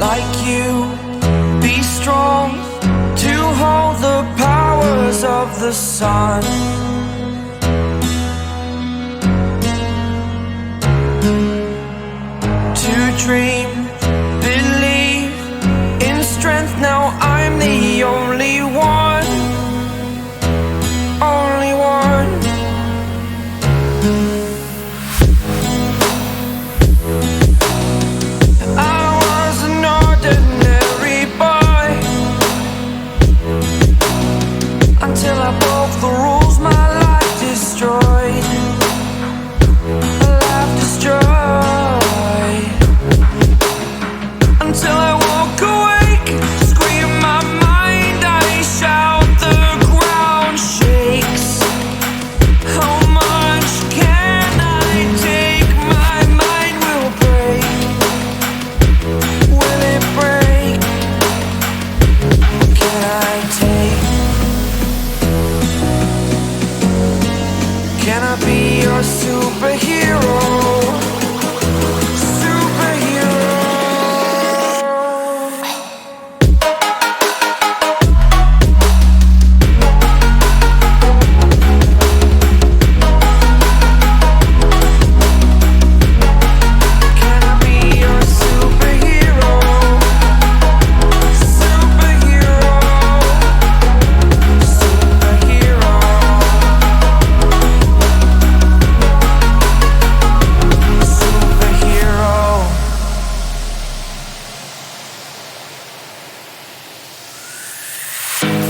like you, be strong to hold the powers of the sun. To dream, believe in strength. Now I'm the only one, only one. I was an ordinary boy until I broke the rules. My life destroyed, life destroyed. Until I walk awake, scream my mind, I shout, the ground shakes. How much can I take? My mind will break. Will it break? Can I take? Can I be your superhero?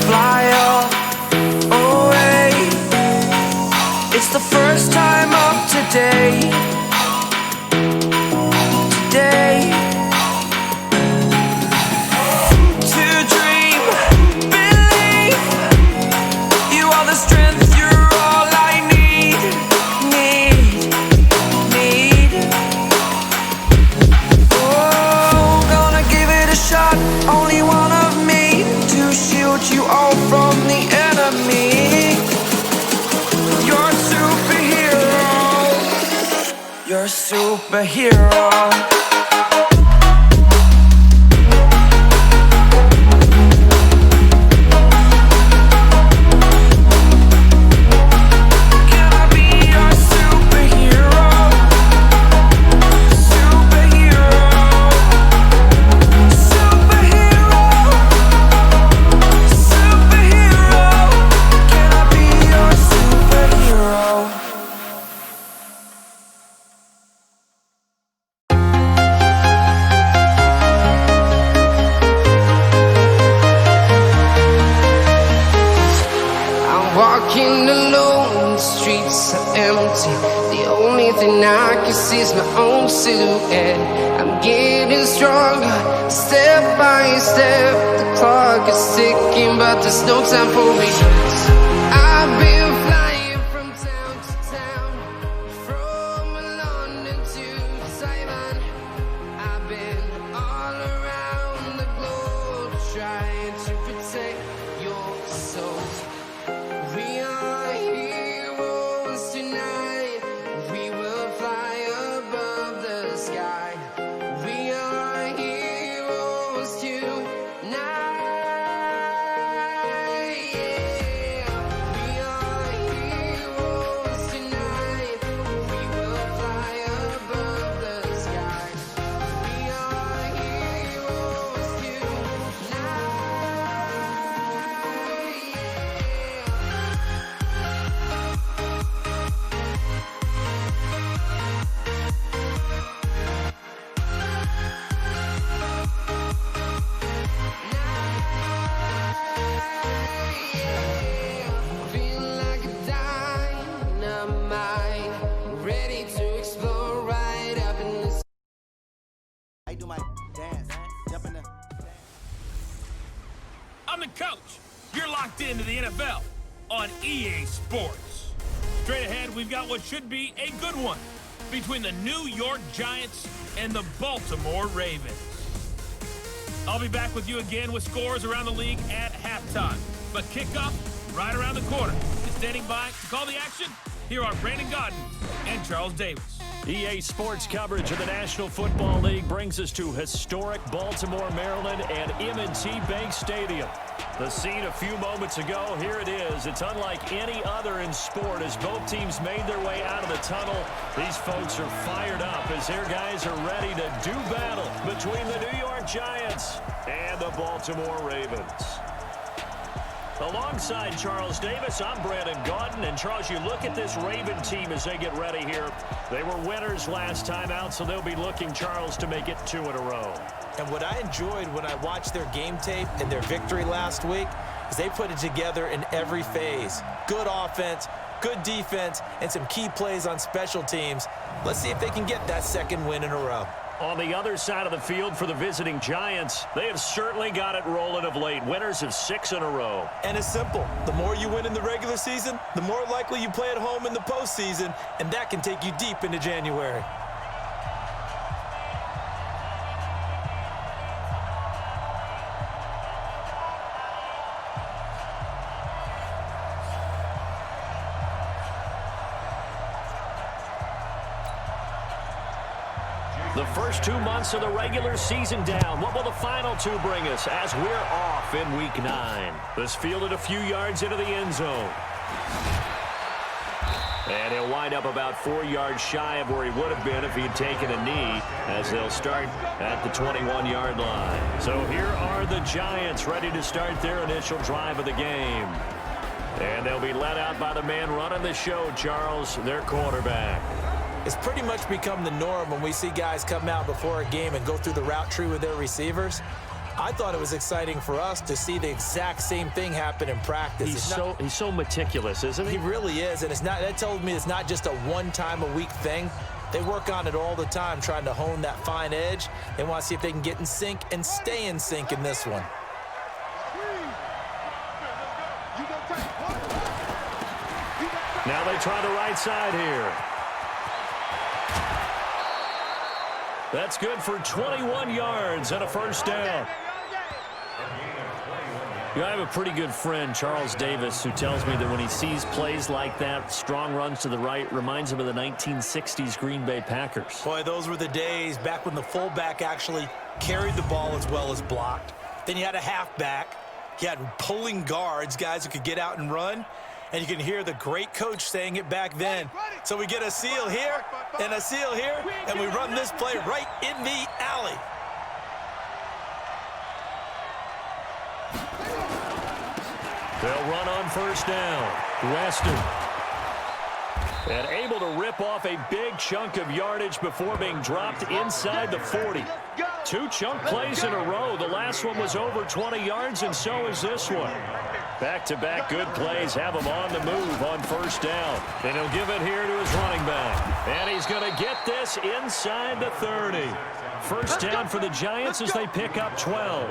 Fly away. It's the first time of today. Today. To dream, believe. You are the strength, you're all I need. Oh, gonna give it a shot. Only one of me to shield you all from the enemy. You're a superhero. You're a superhero. Can I be your superhero? Superhero. Superhero. Superhero. Can I be your superhero? I'm walking alone, the streets are empty. The only thing I can see is my own silhouette. I'm getting stronger, step by step. The clock is ticking, but there's no time for regrets. I've been flying from town to town, from London to Taiwan. I've been all around the globe trying to protect your soul. We are heroes tonight. We will fly above the sky. We are heroes tonight. Yeah. We are heroes tonight. We will fly above the sky. We are heroes tonight. Feel like a dynamite, ready to explode right up in the I do my dance, jump in the. I'm the coach. You're locked into the NFL on EA Sports. Straight ahead, we've got what should be a good one between the New York Giants and the Baltimore Ravens. I'll be back with you again with scores around the league at halftime. But kickoff right around the corner. And standing by to call the action, here are Brandon Godden and Charles Davis. EA Sports coverage of the National Football League brings us to historic Baltimore, Maryland, and M&T Bank Stadium. The scene a few moments ago, here it is. It's unlike any other in sport as both teams made their way out of the tunnel. These folks are fired up as their guys are ready to do battle between the New York Giants and the Baltimore Ravens. Alongside Charles Davis, I'm Brandon Gaudin. And Charles, you look at this Raven team as they get ready here. They were winners last time out, so they'll be looking, Charles, to make it 2 in a row. And what I enjoyed when I watched their game tape and their victory last week is they put it together in every phase. Good offense, good defense, and some key plays on special teams. Let's see if they can get that second win in a row. On the other side of the field for the visiting Giants, they have certainly got it rolling of late. Winners of 6 in a row. And it's simple. The more you win in the regular season, the more likely you play at home in the postseason, and that can take you deep into January. The first 2 months of the regular season down. What will the final 2 bring us as we're off in Week 9? This fielded a few yards into the end zone. And he'll wind up about 4 yards shy of where he would have been if he had taken a knee, as they'll start at the 21-yard line. So here are the Giants ready to start their initial drive of the game. And they'll be led out by the man running the show, Charles, their quarterback. It's pretty much become the norm when we see guys come out before a game and go through the route tree with their receivers. I thought it was exciting for us to see the exact same thing happen in practice. He's so meticulous, isn't he? He really is, and that tells me it's not just a one-time-a-week thing. They work on it all the time, trying to hone that fine edge. They want to see if they can get in sync and stay in sync in this one. Now they try the right side here. That's good for 21 yards and a first down. I have a pretty good friend, Charles Davis, who tells me that when he sees plays like that, strong runs to the right, reminds him of the 1960s Green Bay Packers. Boy, those were the days back when the fullback actually carried the ball as well as blocked. Then you had a halfback. You had pulling guards, guys who could get out and run. And you can hear the great coach saying it back then. So we get a seal here and a seal here, and we run this play right in the alley. They'll run on first down. Weston. And able to rip off a big chunk of yardage before being dropped inside the 40. 2 chunk plays in a row. The last one was over 20 yards, and so is this one. Back-to-back good plays have him on the move on first down. And he'll give it here to his running back. And he's going to get this inside the 30. First down for the Giants as they pick up 12.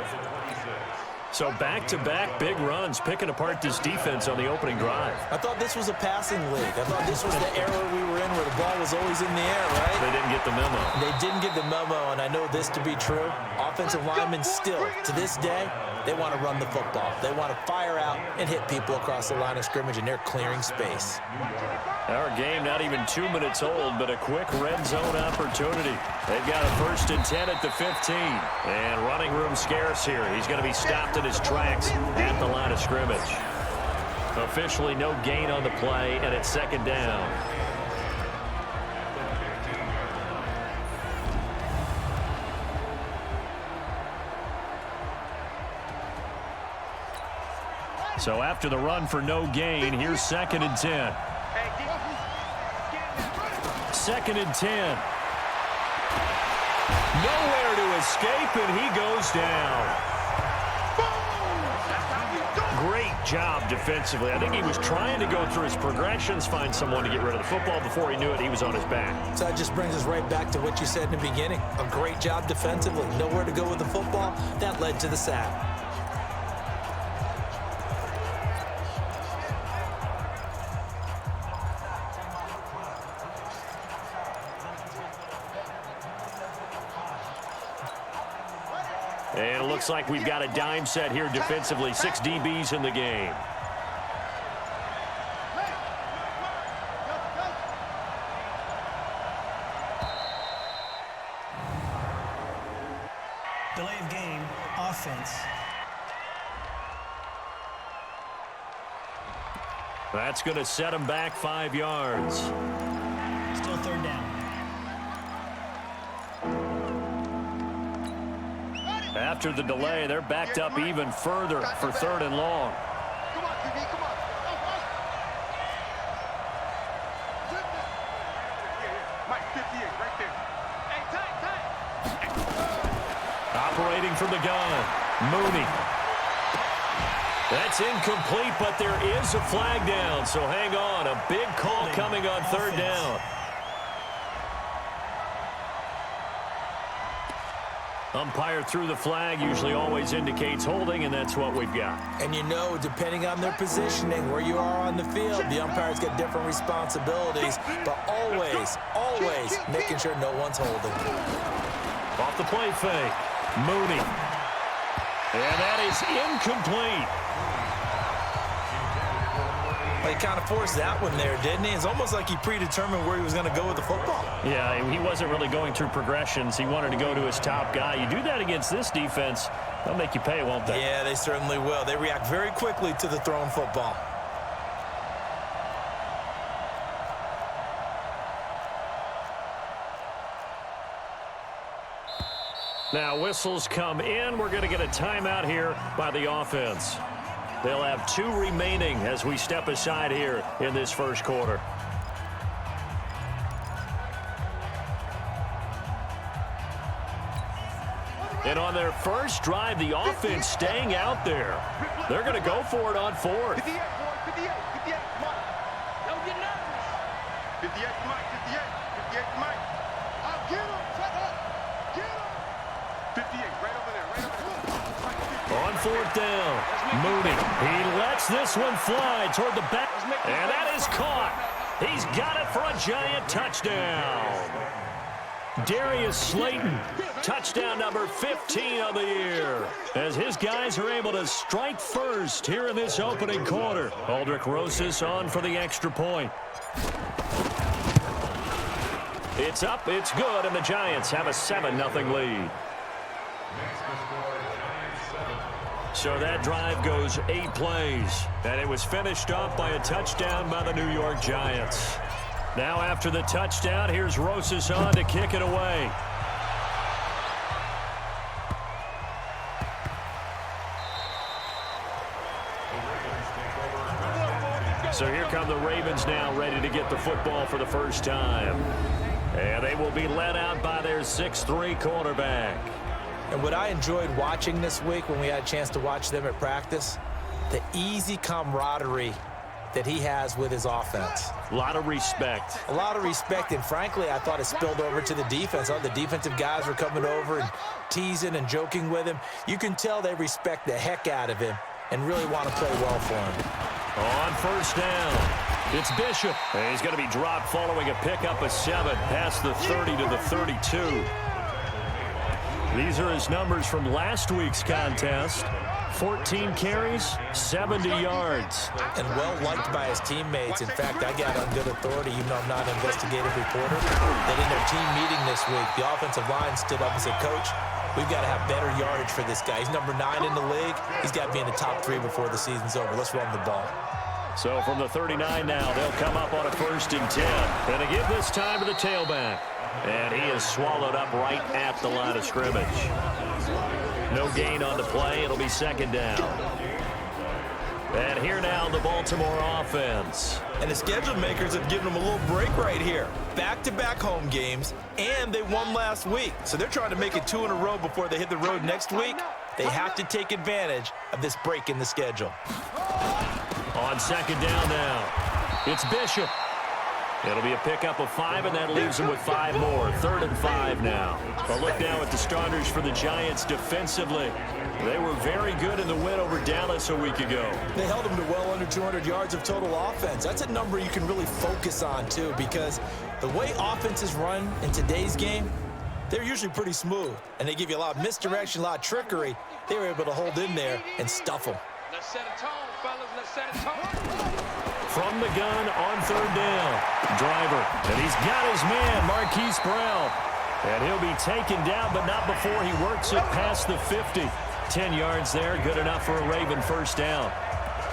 So back-to-back big runs, picking apart this defense on the opening drive. I thought this was a passing league. I thought this was the era we were in where the ball was always in the air, right? They didn't get the memo. They didn't get the memo, and I know this to be true. Offensive linemen still, to this day, they want to run the football. They want to fire out and hit people across the line of scrimmage, and they're clearing space. Our game not even 2 minutes old, but a quick red zone opportunity. They've got a 1st and 10 at the 15. And running room scarce here. He's going to be stopped in his tracks at the line of scrimmage. Officially no gain on the play, and it's 2nd down. So after the run for no gain, here's 2nd and 10. 2nd and 10. Nowhere to escape, and he goes down. Great job defensively. I think he was trying to go through his progressions, find someone to get rid of the football. Before he knew it, he was on his back. So that just brings us right back to what you said in the beginning. A great job defensively. Nowhere to go with the football. That led to the sack. And it looks like we've got a dime set here defensively. 6 DBs in the game. Delay of game, offense. That's going to set him back 5 yards. Still third down. After the delay, they're backed up even further for 3rd and long. Come on, QB, come on. Mike, 58, right there. Hey, tight. Operating from the gun, Mooney. That's incomplete, but there is a flag down, so hang on. A big call coming on 3rd down. Umpire threw the flag, usually always indicates holding, and that's what we've got. And you know, depending on their positioning, where you are on the field, the umpires get different responsibilities, but always making sure no one's holding. Off the play fake, Mooney. And that is incomplete. Well, he kind of forced that one there, didn't he? It's almost like he predetermined where he was going to go with the football. Yeah, he wasn't really going through progressions. He wanted to go to his top guy. You do that against this defense, they'll make you pay, won't they? Yeah, they certainly will. They react very quickly to the thrown football. Now whistles come in. We're going to get a timeout here by the offense. They'll have 2 remaining as we step aside here in this first quarter. And on their first drive, the offense staying out there. They're going to go for it on 4th. 58, boy, 58, come on. Don't get nervous. 58, Mike, 58, Mike. I'll get him, shut up. Get him. 58, right over there. On 4th down, Mooney. He lets this one fly toward the back, and that is caught. He's got it for a giant touchdown. Darius Slayton, touchdown number 15 of the year, as his guys are able to strike first here in this opening quarter. Aldrich Rosas on for the extra point. It's up, it's good, and the Giants have a 7-0 lead. So that drive goes 8 plays, and it was finished off by a touchdown by the New York Giants. Now after the touchdown, here's Rosas on to kick it away. So here come the Ravens now, ready to get the football for the first time. And they will be led out by their 6'3" quarterback. And what I enjoyed watching this week when we had a chance to watch them at practice, the easy camaraderie that he has with his offense. A lot of respect. A lot of respect, and frankly, I thought it spilled over to the defense. All the defensive guys were coming over and teasing and joking with him. You can tell they respect the heck out of him and really want to play well for him. On 1st down, it's Bishop. And he's going to be dropped following a pickup of 7 past the 30 to the 32. These are his numbers from last week's contest. 14 carries, 70 yards. And well-liked by his teammates. In fact, I got on good authority, even though I'm not an investigative reporter, that in their team meeting this week, the offensive line stood up and said, Coach, we've got to have better yardage for this guy. He's number 9 in the league. He's got to be in the top 3 before the season's over. Let's run the ball. So from the 39 now, they'll come up on a 1st and 10. And to give this time to the tailback. And he is swallowed up right at the line of scrimmage. No gain on the play. It'll be 2nd down. And here now, the Baltimore offense. And the schedule makers have given them a little break right here. Back-to-back home games, and they won last week. So they're trying to make it 2 in a row before they hit the road next week. They have to take advantage of this break in the schedule. On 2nd down now, it's Bishop. It'll be a pickup of 5, and that leaves them with 5 more. 3rd and 5 now. A look now at the starters for the Giants defensively. They were very good in the win over Dallas a week ago. They held them to well under 200 yards of total offense. That's a number you can really focus on, too, because the way offenses run in today's game, they're usually pretty smooth, and they give you a lot of misdirection, a lot of trickery. They were able to hold in there and stuff them. Let's set a tone, fellas. Let's set a tone. From the gun on 3rd down. Driver, and he's got his man, Marquise Brown. And he'll be taken down, but not before he works it past the 50. 10 yards there, good enough for a Raven first down.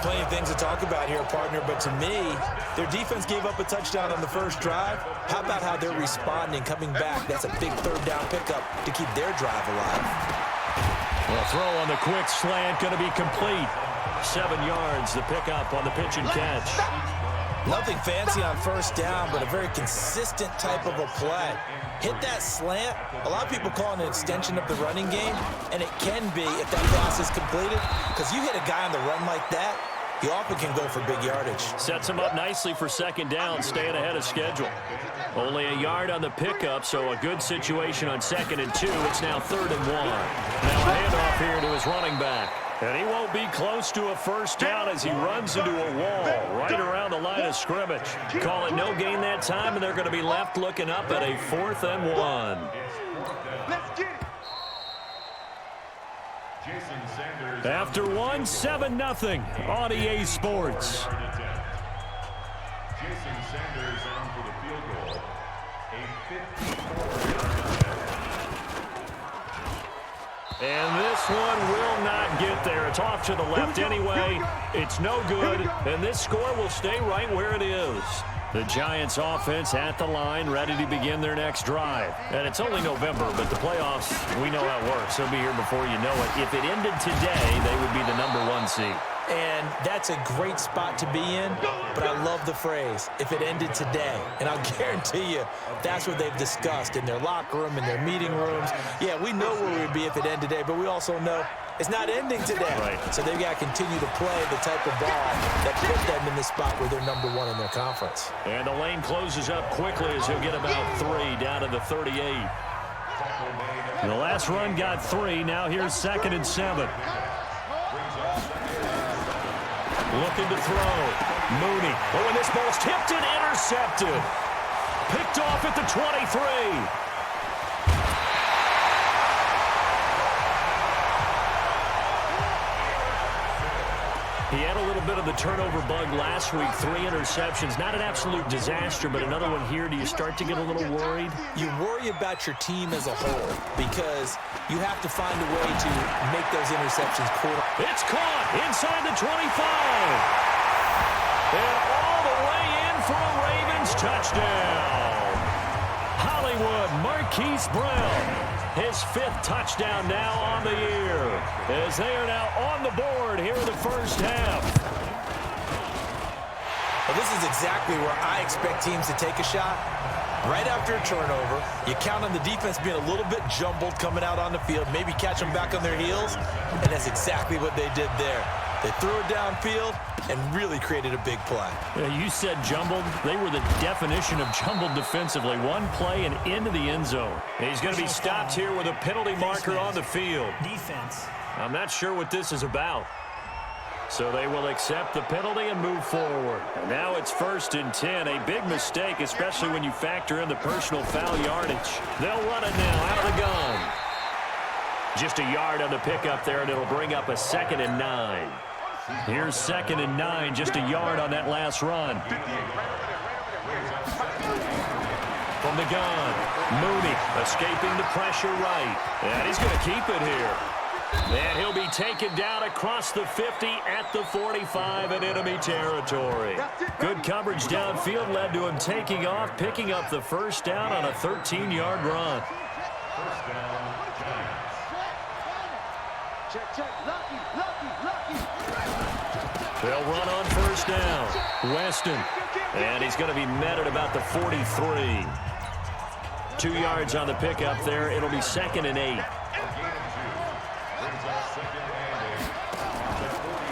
Plenty of things to talk about here, partner, but to me, their defense gave up a touchdown on the first drive. How about how they're responding, coming back? That's a big third down pickup to keep their drive alive. Well, throw on the quick slant, going to be complete. 7 yards, the pickup on the pitch and catch. Nothing fancy on first down, but a very consistent type of a play. Hit that slant. A lot of people call it an extension of the running game, and it can be if that pass is completed, because you hit a guy on the run like that, he often can go for big yardage. Sets him up nicely for second down, staying ahead of schedule. Only a yard on the pickup, so a good situation on 2nd and 2. It's now 3rd and 1. Now a handoff here to his running back. And he won't be close to a first down as he runs into a wall right around the line of scrimmage. Call it no gain that time, and they're going to be left looking up at a 4th and 1. Let's get it. After 1, 7-0 on EA Sports. Jason Sanders on for the field goal. A 54-yard. And this one will not get there. It's off to the left anyway. It's no good, and this score will stay right where it is. The Giants offense at the line, ready to begin their next drive. And it's only November, but the playoffs, we know how it works. They'll be here before you know it. If it ended today, they would be the #1 seed. And that's a great spot to be in, but I love the phrase, if it ended today. And I'll guarantee you that's what they've discussed in their locker room, in their meeting rooms. Yeah, we know where we'd be if it ended today, but we also know it's not ending today. Right. So they've got to continue to play the type of ball that put them in the spot where they're #1 in their conference. And the lane closes up quickly as he'll get about 3 down to the 38. The last run got 3. Now here's 2nd and 7. Looking to throw. Mooney. Oh, and this ball's tipped and intercepted. Picked off at the 23. He had a little bit of the turnover bug last week. 3 interceptions. Not an absolute disaster, but another one here. Do you start to get a little worried? You worry about your team as a whole because you have to find a way to make those interceptions quarter. It's caught inside the 25. And all the way in for a Ravens touchdown. Hollywood Marquise Brown. His 5th touchdown now on the year. As they are now on the board here in the first half. Well, this is exactly where I expect teams to take a shot. Right after a turnover, you count on the defense being a little bit jumbled coming out on the field, maybe catch them back on their heels, and that's exactly what they did there. They threw it downfield and really created a big play. Yeah, you said jumbled. They were the definition of jumbled defensively. One play and into the end zone. He's going to be stopped here with a penalty marker on the field. Defense. I'm not sure what this is about. So they will accept the penalty and move forward. And now it's 1st and 10. A big mistake, especially when you factor in the personal foul yardage. They'll run it now out of the gun. Just a yard on the pickup there, and it'll bring up a 2nd and 9. Here's 2nd and 9, just a yard on that last run. From the gun, Mooney escaping the pressure right. And he's going to keep it here. And he'll be taken down across the 50 at the 45 in enemy territory. Good coverage downfield led to him taking off, picking up the first down on a 13-yard run. First down, Giants. Check. Lucky. They'll run on first down. Weston. And he's going to be met at about the 43. 2 yards on the pickup there. It'll be 2nd and 8.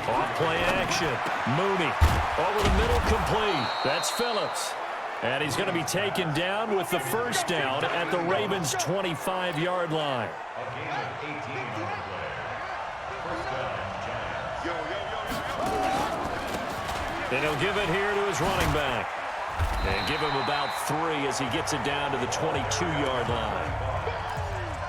Off play action. Mooney. Over the middle, complete. That's Phillips. And he's going to be taken down with the first down at the Ravens' 25-yard line. And he'll give it here to his running back. And give him about 3 as he gets it down to the 22-yard line.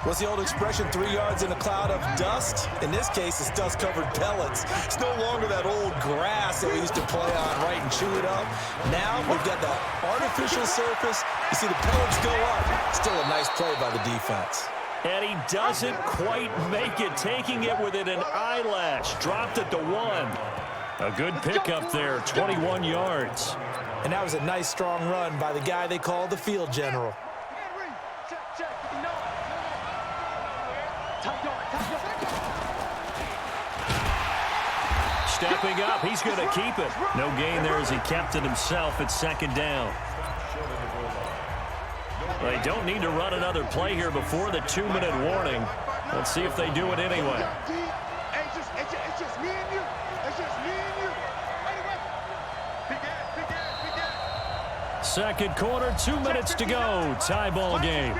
What's the old expression, 3 yards in a cloud of dust? In this case, it's dust-covered pellets. It's no longer that old grass that we used to play on, right, and chew it up. Now we've got that artificial surface. You see the pellets go up. Still a nice play by the defense. And he doesn't quite make it, taking it within an eyelash. Dropped it to 1. A good pickup there, 21 yards. And that was a nice, strong run by the guy they call the field general. Stepping up, he's going to keep it. No gain there as he kept it himself at 2nd down. They don't need to run another play here before the 2-minute warning. Let's see if they do it anyway. It's just me and you. It's just me and you. Big ass. Second quarter, 2 minutes to go. Tie ball game.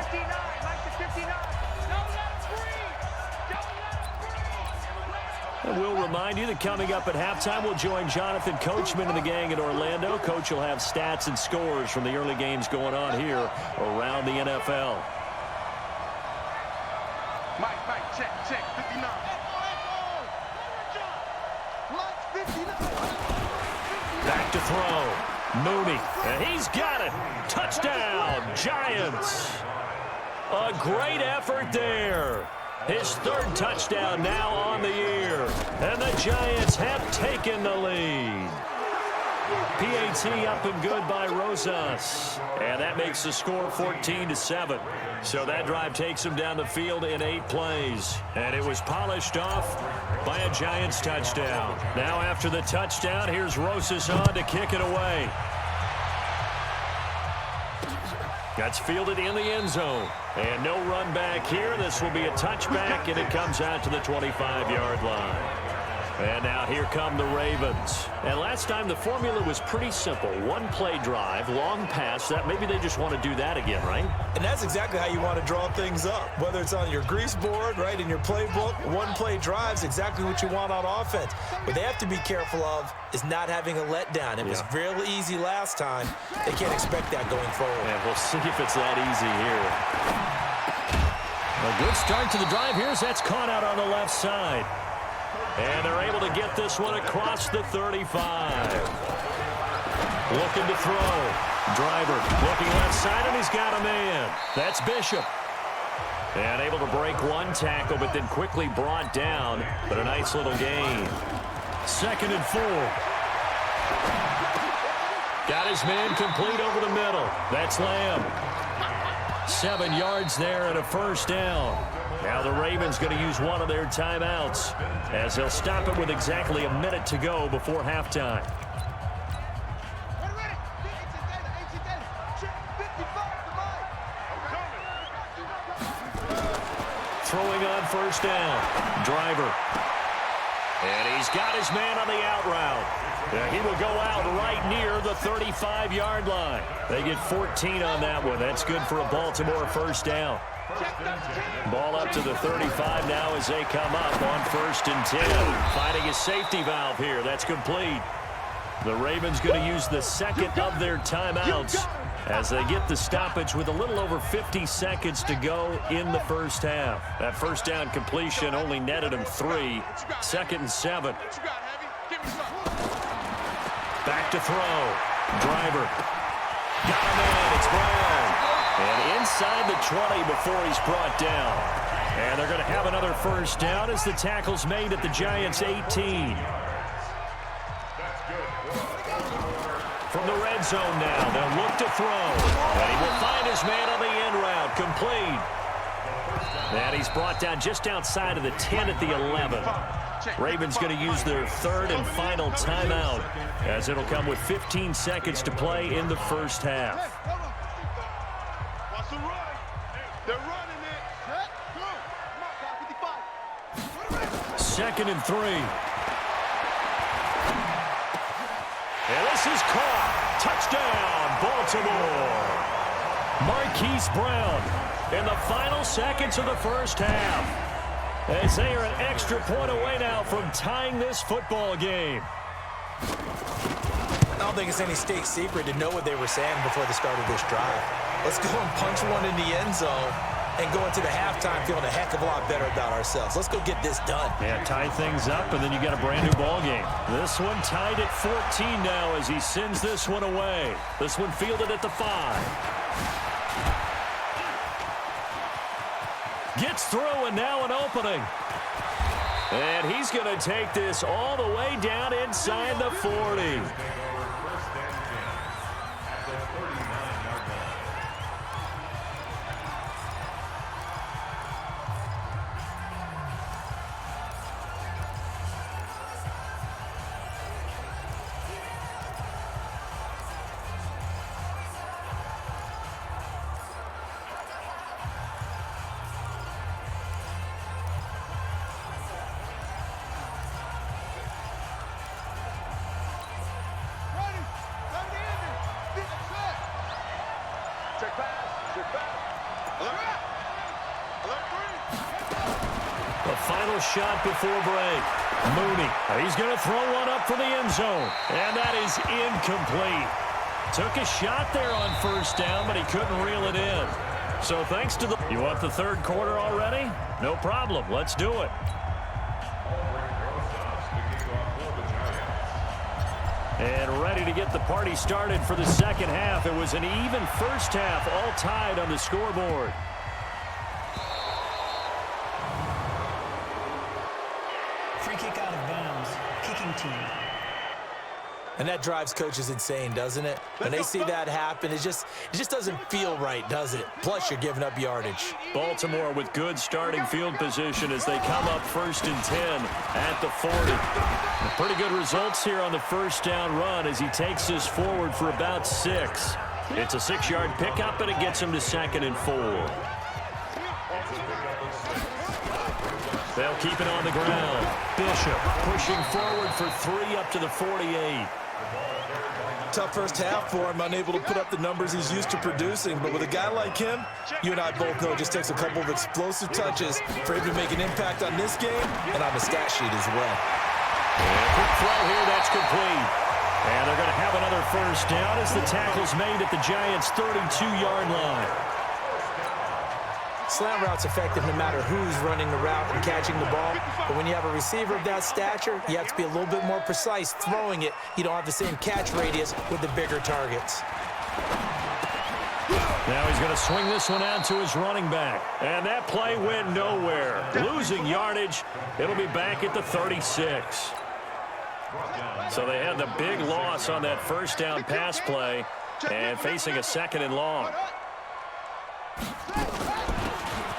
And we'll remind you that coming up at halftime, we'll join Jonathan Coachman and the gang in Orlando. Coach will have stats and scores from the early games going on here around the NFL. Mike, check, 59. Back to throw. Mooney, and he's got it. Touchdown, Giants. A great effort there. His 3rd touchdown now on the year. And the Giants have taken the lead. PAT up and good by Rosas. And that makes the score 14-7. So that drive takes him down the field in 8 plays. And it was polished off by a Giants touchdown. Now after the touchdown, here's Rosas on to kick it away. That's fielded in the end zone. And no run back here. This will be a touchback, and it comes out to the 25-yard line. And now here come the Ravens. And last time the formula was pretty simple. 1-play drive, long pass. That maybe they just want to do that again, right? And that's exactly how you want to draw things up. Whether it's on your grease board, right, in your playbook, 1-play drive's exactly what you want on offense. What they have to be careful of is not having a letdown. It was real easy last time. They can't expect that going forward. And we'll see if it's that easy here. A good start to the drive here as that's caught out on the left side. And they're able to get this one across the 35. Looking to throw. Driver looking left side, and he's got a man. That's Bishop. And able to break 1 tackle, but then quickly brought down. But a nice little gain. 2nd and 4. Got his man complete over the middle. That's Lamb. 7 yards there and a 1st down. Now the Ravens going to use one of their timeouts as they'll stop it with exactly a minute to go before halftime. Throwing on 1st down. Driver. And he's got his man on the out route. He will go out right near the 35-yard line. They get 14 on that one. That's good for a Baltimore 1st down. Ball up to the 35 now as they come up on 1st and 10. Finding a safety valve here. That's complete. The Ravens going to use the 2nd of their timeouts as they get the stoppage with a little over 50 seconds to go in the 1st half. That 1st down completion only netted him 3. 2nd and 7. Back to throw. Driver. Got him in. It's Brown. And inside the 20 before he's brought down. And they're going to have another 1st down as the tackle's made at the Giants' 18. From the red zone now, they'll look to throw. And he will find his man on the end route. Complete. And he's brought down just outside of the 10 at the 11. Ravens going to use their 3rd and final timeout as it'll come with 15 seconds to play in the 1st half. They're running it. Go. 2nd and 3. And this is caught. Touchdown, Baltimore. Marquise Brown in the final seconds of the 1st half. As they are an extra point away now from tying this football game. I don't think it's any state secret to know what they were saying before the start of this drive. Let's go and punch one in the end zone and go into the halftime feeling a heck of a lot better about ourselves. Let's go get this done. Yeah, tie things up, and then you get a brand new ball game. This one tied at 14 now as he sends this one away. This one fielded at the 5. Gets through, and now an opening. And he's going to take this all the way down inside the 40. The final shot before break. Mooney. He's going to throw one up for the end zone. And that is incomplete. Took a shot there on first down, but he couldn't reel it in. So thanks to the... You want the third quarter already? No problem. Let's do it. And ready to get the party started for the second half. It was an even first half, all tied on the scoreboard. Free kick out of bounds. Kicking team. And that drives coaches insane, doesn't it? When they see that happen, it just doesn't feel right, does it? Plus, you're giving up yardage. Baltimore with good starting field position as they come up 1st and 10 at the 40. Pretty good results here on the first down run as he takes this forward for about 6. It's a 6-yard pickup, and it gets him to 2nd and 4. They'll keep it on the ground. Bishop pushing forward for 3 up to the 48. Tough first half for him, unable to put up the numbers he's used to producing. But with a guy like him, you and I both know it just takes a couple of explosive touches for him to make an impact on this game and on the stat sheet as well. And a quick throw here, that's complete. And they're going to have another first down as the tackle's made at the Giants' 32-yard line. Slam route's effective no matter who's running the route and catching the ball. But when you have a receiver of that stature, you have to be a little bit more precise throwing it. You don't have the same catch radius with the bigger targets. Now he's going to swing this one out to his running back. And that play went nowhere. Losing yardage. It'll be back at the 36. So they had the big loss on that first down pass play and facing a 2nd and long.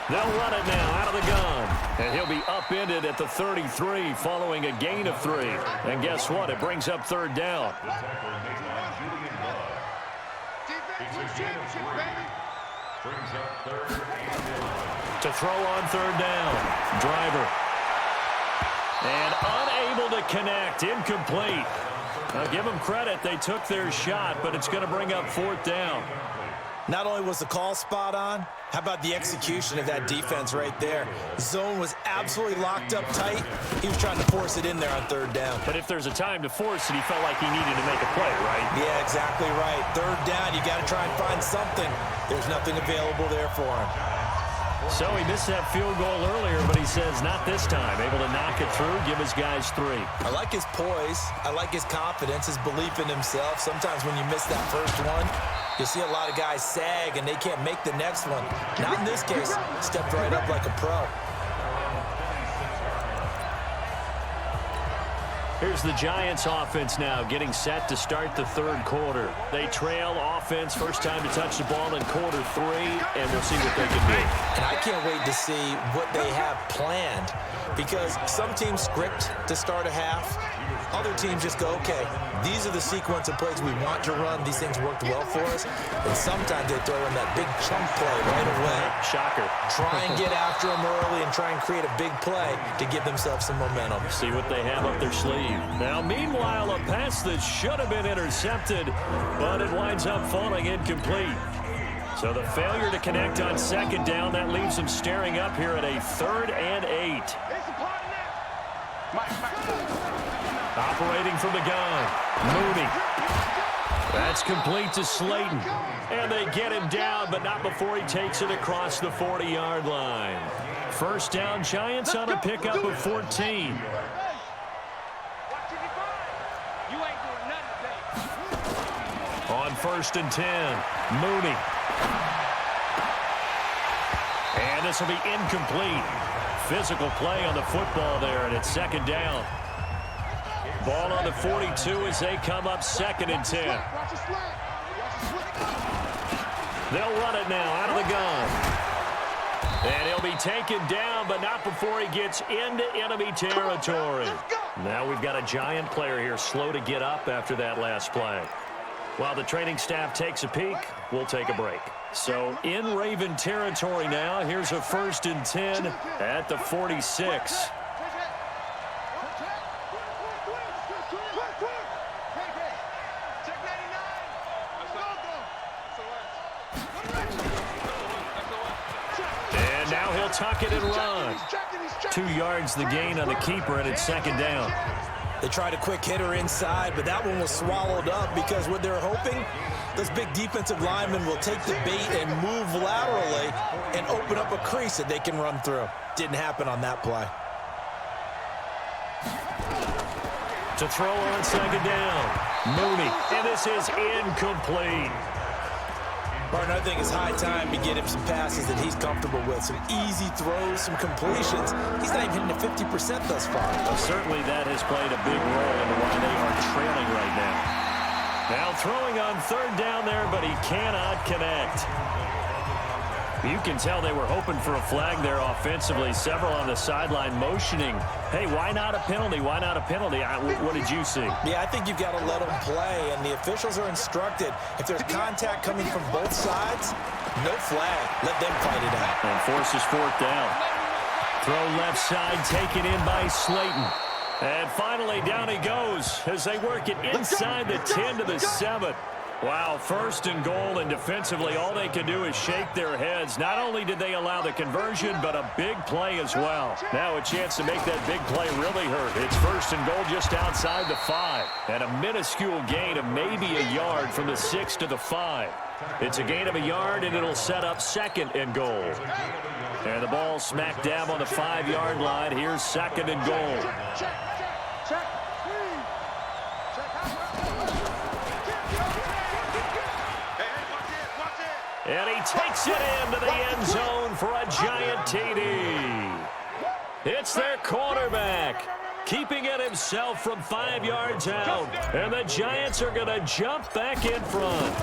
They'll run it now out of the gun. And he'll be upended at the 33 following a gain of 3. And guess what? It brings up 3rd down. To throw on 3rd down. Driver. And unable to connect. Incomplete. Now give them credit. They took their shot, but it's going to bring up 4th down. Not only was the call spot on, how about the execution of that defense right there? Zone was absolutely locked up tight. He was trying to force it in there on 3rd down. But if there's a time to force it, he felt like he needed to make a play, right? Yeah, exactly right. 3rd down, you got to try and find something. There's nothing available there for him. So he missed that field goal earlier, but he says not this time. Able to knock it through, give his guys 3. I like his poise. I like his confidence, his belief in himself. Sometimes when you miss that first one, you see a lot of guys sag and they can't make the next one. Not in this case. Stepped right up like a pro. Here's the Giants offense now getting set to start the 3rd quarter. They trail offense, first time to touch the ball in quarter 3, and we'll see what they can do. And I can't wait to see what they have planned, because some teams script to start a half. Other teams just go, okay, these are the sequence of plays we want to run. These things worked well for us. And sometimes they throw in that big chunk play right away. Shocker. Try and get after them early and try and create a big play to give themselves some momentum. See what they have up their sleeve. Now, meanwhile, a pass that should have been intercepted, but it winds up falling incomplete. So the failure to connect on 2nd down, that leaves them staring up here at a 3rd and 8. Operating from the gun, Mooney. That's complete to Slayton. And they get him down, but not before he takes it across the 40-yard line. First down, Giants on a pickup of 14. On 1st and 10, Mooney. And this will be incomplete. Physical play on the football there, and it's 2nd down. Ball on the 42 as they come up 2nd and 10. They'll run it now out of the gun. And he'll be taken down, but not before he gets into enemy territory. Now we've got a Giant player here slow to get up after that last play. While the training staff takes a peek, we'll take a break. So in Raven territory now, here's a 1st and 10 at the 46. And now he'll tuck it and run. 2 yards the gain on the keeper, and it's 2nd down. They tried a quick hitter inside, but that one was swallowed up because what they're hoping, those big defensive linemen will take the bait and move laterally and open up a crease that they can run through. Didn't happen on that play. To throw on 2nd down, Mooney, and this is incomplete. Martin, I think it's high time to get him some passes that he's comfortable with. Some easy throws, some completions. He's not even hitting the 50% thus far. Well, certainly that has played a big role in why they are trailing right now. Now throwing on 3rd down there, but he cannot connect. You can tell they were hoping for a flag there offensively. Several on the sideline motioning, hey, why not a penalty? Why not a penalty? What did you see? Yeah, I think you've got to let them play, and the officials are instructed. If there's contact coming from both sides, no flag. Let them fight it out. And forces 4th down. Throw left side, taken in by Slayton. And finally, down he goes as they work it inside the 10 to the 7. Wow, 1st and goal, and defensively all they can do is shake their heads. Not only did they allow the conversion, but a big play as well. Now a chance to make that big play really hurt. It's 1st and goal just outside the 5. And a minuscule gain of maybe a yard from the 6 to the 5. It's a gain of a yard, and it'll set up 2nd and goal. And the ball smack dab on the 5-yard line. Here's 2nd and goal. And he takes it into the end zone for a Giant TD. It's their quarterback, keeping it himself from 5 yards out. And the Giants are going to jump back in front.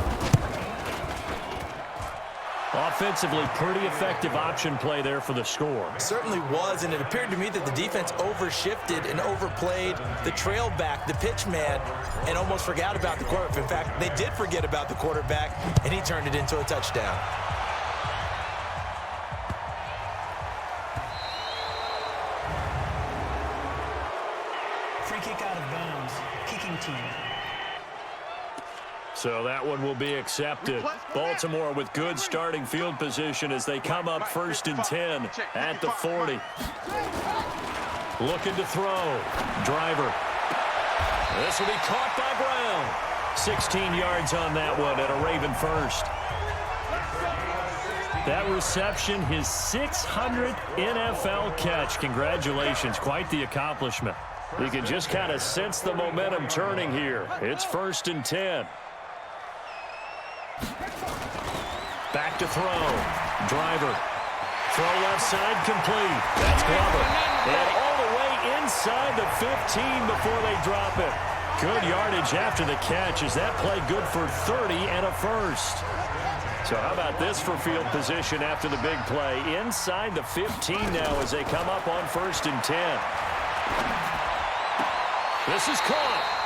Offensively, pretty effective option play there for the score. Certainly was, and it appeared to me that the defense overshifted and overplayed the trail back, the pitch man, and almost forgot about the quarterback. In fact, they did forget about the quarterback, and he turned it into a touchdown. Free kick out of bounds. Kicking team. So that one will be accepted. Baltimore with good starting field position as they come up 1st and 10 at the 40. Looking to throw. Driver. This will be caught by Brown. 16 yards on that one at a Raven first. That reception, his 600th NFL catch. Congratulations. Quite the accomplishment. You can just kind of sense the momentum turning here. It's 1st and 10. Back to throw. Driver. Throw left side complete. That's Glover. And all the way inside the 15 before they drop it. Good yardage after the catch. Is that play good for 30 and a first? So how about this for field position after the big play? Inside the 15 now as they come up on 1st and 10. This is caught.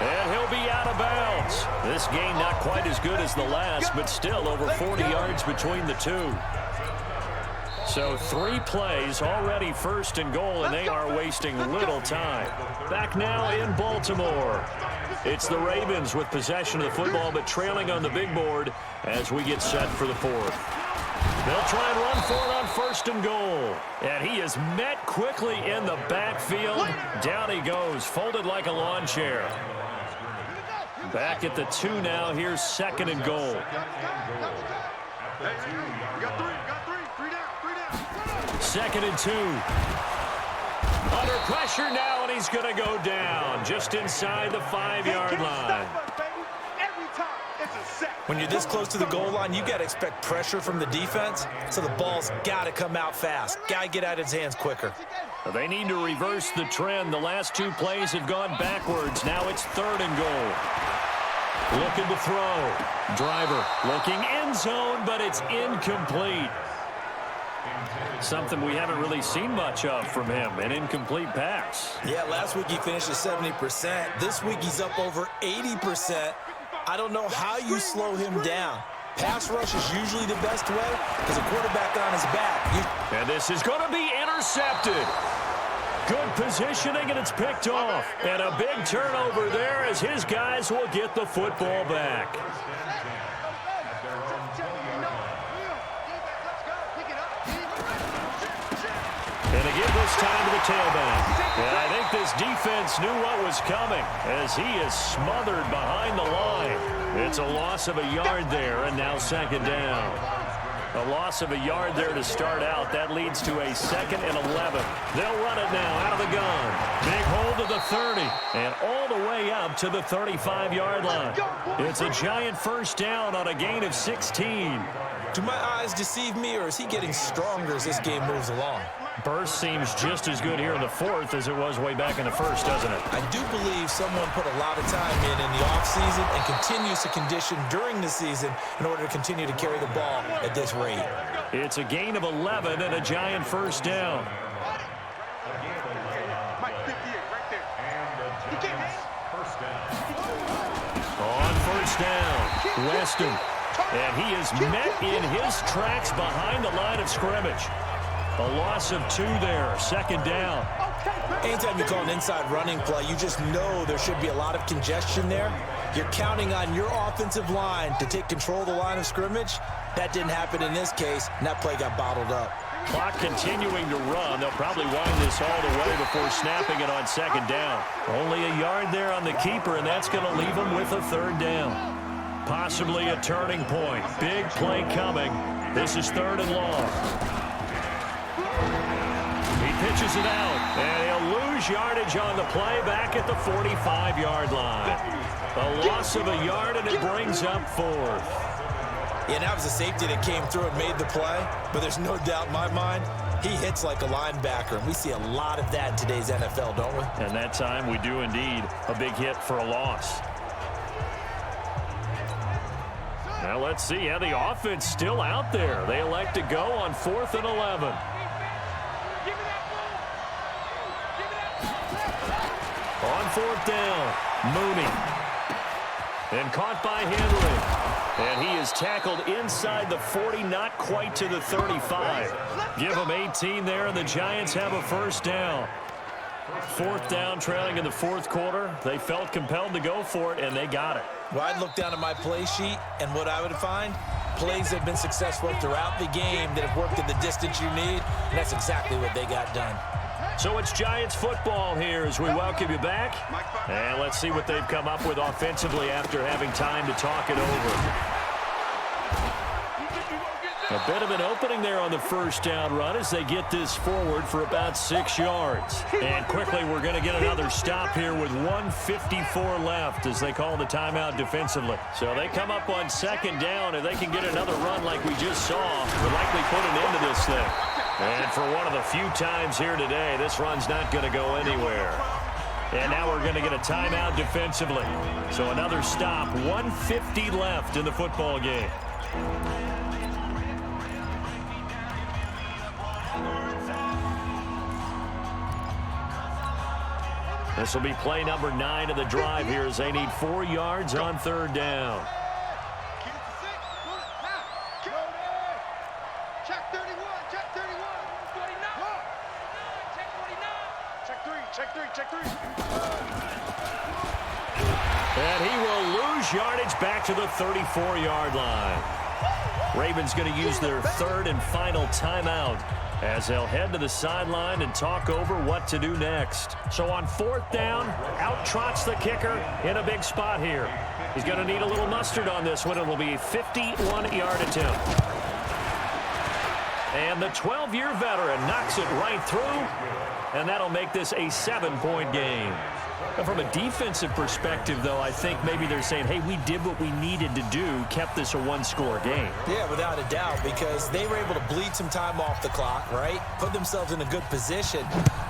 And he'll be out of bounds. This game not quite as good as the last, but still over 40 yards between the two. So 3 plays, already 1st and goal, and they are wasting little time. Back now in Baltimore. It's the Ravens with possession of the football, but trailing on the big board as we get set for the 4th. They'll try and run for it on 1st and goal. And he is met quickly in the backfield. Down he goes, folded like a lawn chair. Back at the 2 now. Here's 2nd and goal. Hey, you got three. 3 down. 2nd and 2. Under pressure now, and he's going to go down just inside the 5-yard line. When you're this close to the goal line, you got to expect pressure from the defense, so the ball's got to come out fast. Got to get out of his hands quicker. They need to reverse the trend. The last 2 plays have gone backwards. Now it's 3rd and goal. Looking to throw. Driver looking end zone, but it's incomplete. Something we haven't really seen much of from him, an incomplete pass. Yeah, last week he finished at 70%. This week he's up over 80%. I don't know how you slow him down. Pass rush is usually the best way because a quarterback on his back. And this is going to be intercepted. Good positioning, and it's picked off. And a big turnover there as his guys will get the football back. And again this time to the tailback. And I think this defense knew what was coming as he is smothered behind the line. It's a loss of a yard there, and now 2nd down. A loss of a yard there to start out. That leads to a 2nd and 11. They'll run it now out of the gun. Big hold to the 30 and all the way up to the 35-yard line. It's a giant 1st down on a gain of 16. Do my eyes deceive me, or is he getting stronger as this game moves along? Burst seems just as good here in the 4th as it was way back in the 1st, doesn't it? I do believe someone put a lot of time in the offseason and continues to condition during the season in order to continue to carry the ball at this rate. It's a gain of 11 and a giant 1st down. Mike, 58 right there. You can't On 1st down, Weston. And he is met in his tracks behind the line of scrimmage. A loss of 2 there, 2nd down. Anytime you call an inside running play, you just know there should be a lot of congestion there. You're counting on your offensive line to take control of the line of scrimmage. That didn't happen in this case, and that play got bottled up. Clock continuing to run. They'll probably wind this all the way before snapping it on 2nd down. Only a yard there on the keeper, and that's going to leave them with a 3rd down. Possibly a turning point. Big play coming. This is 3rd and long. He pitches it out, and he'll lose yardage on the play back at the 45-yard line. A loss of a yard, and it brings up 4th. Yeah, that was a safety that came through and made the play, but there's no doubt in my mind he hits like a linebacker, and we see a lot of that in today's NFL, don't we? And that time we do indeed. A big hit for a loss. Now let's see how the offense still out there. They elect to go on 4th and 11. On 4th down, Mooney. And caught by Henry. And he is tackled inside the 40, not quite to the 35. Give him 18 there, and the Giants have a 1st down. 4th down, trailing in the 4th quarter. They felt compelled to go for it, and they got it. Well, I'd look down at my play sheet, and what I would find, plays that have been successful throughout the game that have worked at the distance you need, and that's exactly what they got done. So it's Giants football here as we welcome you back. And let's see what they've come up with offensively after having time to talk it over. A bit of an opening there on the 1st down run as they get this forward for about 6 yards. And quickly we're going to get another stop here with 1:54 left as they call the timeout defensively. So they come up on 2nd down, and they can get another run like we just saw. Would likely put an end to this thing. And for one of the few times here today, this run's not going to go anywhere. And now we're going to get a timeout defensively. So another stop, 1:50 left in the football game. This will be play number 9 of the drive here as they need 4 yards on 3rd down. Check 31, check 31. 49. Check 49. Check 3. And he will lose yardage back to the 34-yard line. Ravens going to use their 3rd and final timeout as they'll head to the sideline and talk over what to do next. So on 4th down, out trots the kicker in a big spot here. He's going to need a little mustard on this one. It will be a 51-yard attempt. And the 12-year veteran knocks it right through, and that'll make this a 7-point game. And from a defensive perspective, though, I think maybe they're saying, hey, we did what we needed to do, kept this a one-score game. Yeah, without a doubt, because they were able to bleed some time off the clock, right? Put themselves in a good position,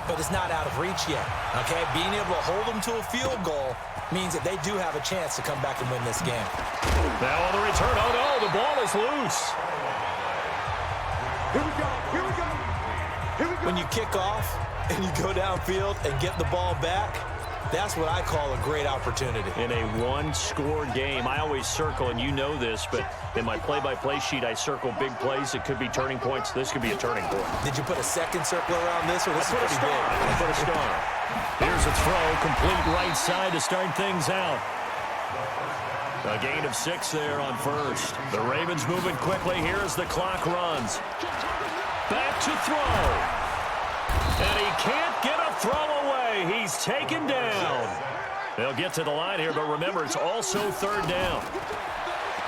but it's not out of reach yet, okay? Being able to hold them to a field goal means that they do have a chance to come back and win this game. Now on the return, oh no, the ball is loose. Here we go. Here we go. Here we go. When you kick off and you go downfield and get the ball back, that's what I call a great opportunity. In a one-score game, I always circle, and you know this, but in my play-by-play sheet, I circle big plays. It could be turning points. This could be a turning point. Did you put a second circle around this, or this is pretty big? I put a star. Here's a throw, complete right side to start things out. A gain of 6 there on 1st. The Ravens moving quickly here as the clock runs. Back to throw. And he can't get a throw away. He's taken down. They'll get to the line here, but remember, it's also 3rd down.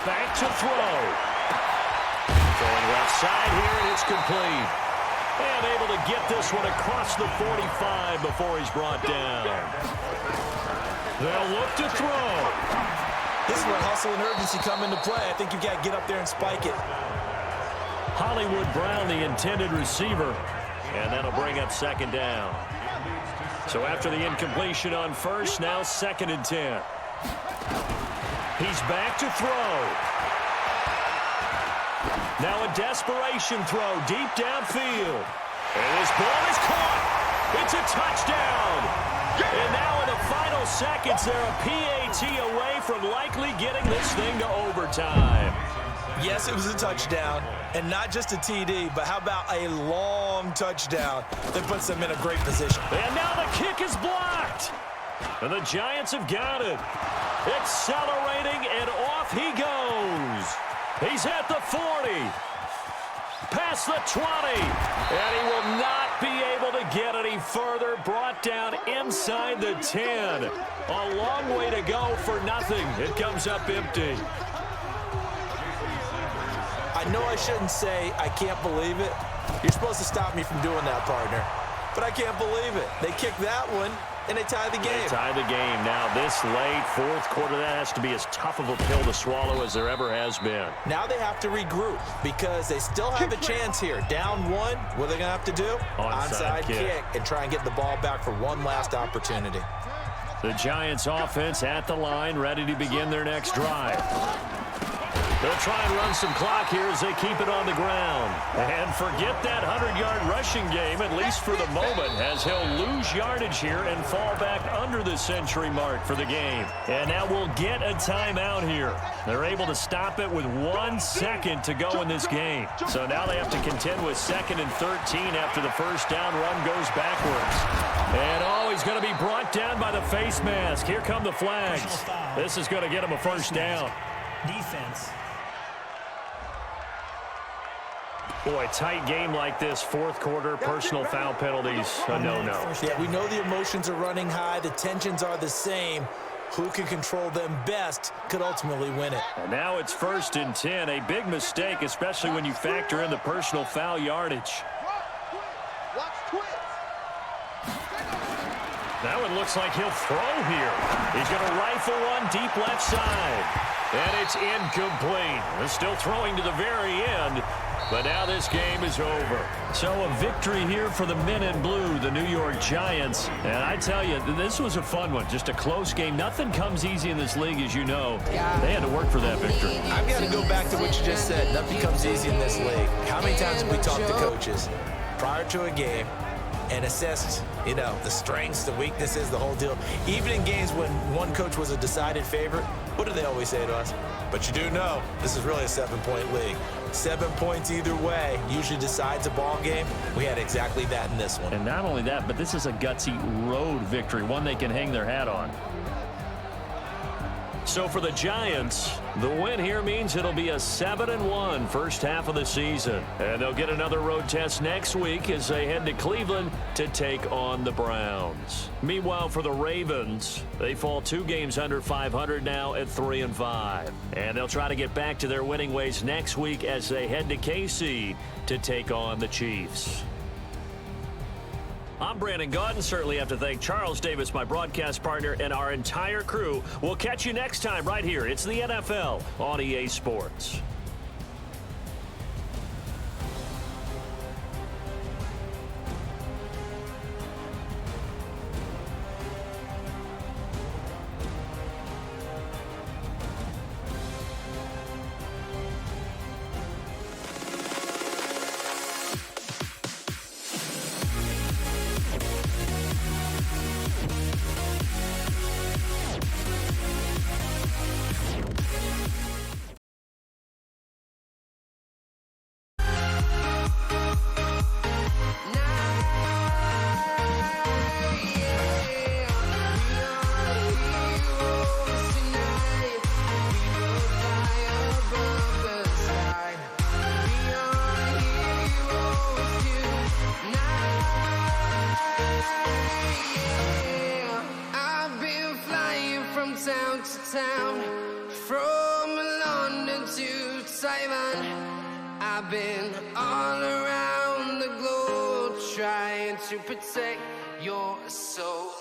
Back to throw. Throwing left side here, and it's complete. And able to get this one across the 45 before he's brought down. They'll look to throw. This is where hustle and urgency come into play. I think you've got to get up there and spike it. Hollywood Brown, the intended receiver. And that'll bring up 2nd down. So after the incompletion on 1st, now 2nd and 10. He's back to throw. Now a desperation throw deep downfield. And this ball is caught. It's a touchdown. And now in the final seconds, they're a PAT away from likely getting this thing to overtime. Yes, it was a touchdown, and not just a TD, but how about a long touchdown that puts them in a great position. And now the kick is blocked. And the Giants have got it. Accelerating, and off he goes. He's at the 40. Past the 20. And he will not be able to get any further. Brought down inside the 10. A long way to go for nothing. It comes up empty. I know I shouldn't say I can't believe it. You're supposed to stop me from doing that, partner. But I can't believe it. They kicked that one, and they tied the game. They tied the game. Now, this late, 4th quarter, that has to be as tough of a pill to swallow as there ever has been. Now they have to regroup because they still have a chance here. Down 1, what are they going to have to do? Onside kick and try and get the ball back for one last opportunity. The Giants offense at the line, ready to begin their next drive. They'll try and run some clock here as they keep it on the ground. And forget that 100-yard rushing game, at least for the moment, as he'll lose yardage here and fall back under the century mark for the game. And now we'll get a timeout here. They're able to stop it with 1 second to go in this game. So now they have to contend with 2nd and 13 after the first down run goes backwards. And he's going to be brought down by the face mask. Here come the flags. This is going to get him a first down. Defense. Boy, tight game like this, 4th quarter, personal foul penalties, a no-no. Yeah, we know the emotions are running high. The tensions are the same. Who can control them best could ultimately win it. And now it's 1st and 10, a big mistake, especially when you factor in the personal foul yardage. That one looks like he'll throw here. He's going to rifle one deep left side. And it's incomplete. They're still throwing to the very end. But now this game is over. So a victory here for the men in blue, the New York Giants. And I tell you, this was a fun one. Just a close game. Nothing comes easy in this league, as you know. They had to work for that victory. I've got to go back to what you just said. Nothing comes easy in this league. How many times have we talked to coaches prior to a game and assessed, the strengths, the weaknesses, the whole deal? Even in games when one coach was a decided favorite, what do they always say to us? But you do know this is really a 7-point league. 7 points either way usually decides a ball game. We had exactly that in this one. And not only that, but this is a gutsy road victory, one they can hang their hat on. So for the Giants, the win here means it'll be a 7-1 first half of the season. And they'll get another road test next week as they head to Cleveland to take on the Browns. Meanwhile, for the Ravens, they fall 2 games under 500 now at 3-5. And they'll try to get back to their winning ways next week as they head to KC to take on the Chiefs. I'm Brandon Gaudin. Certainly have to thank Charles Davis, my broadcast partner, and our entire crew. We'll catch you next time right here. It's the NFL on EA Sports. Town to town, from London to Taiwan, I've been all around the globe trying to protect your soul.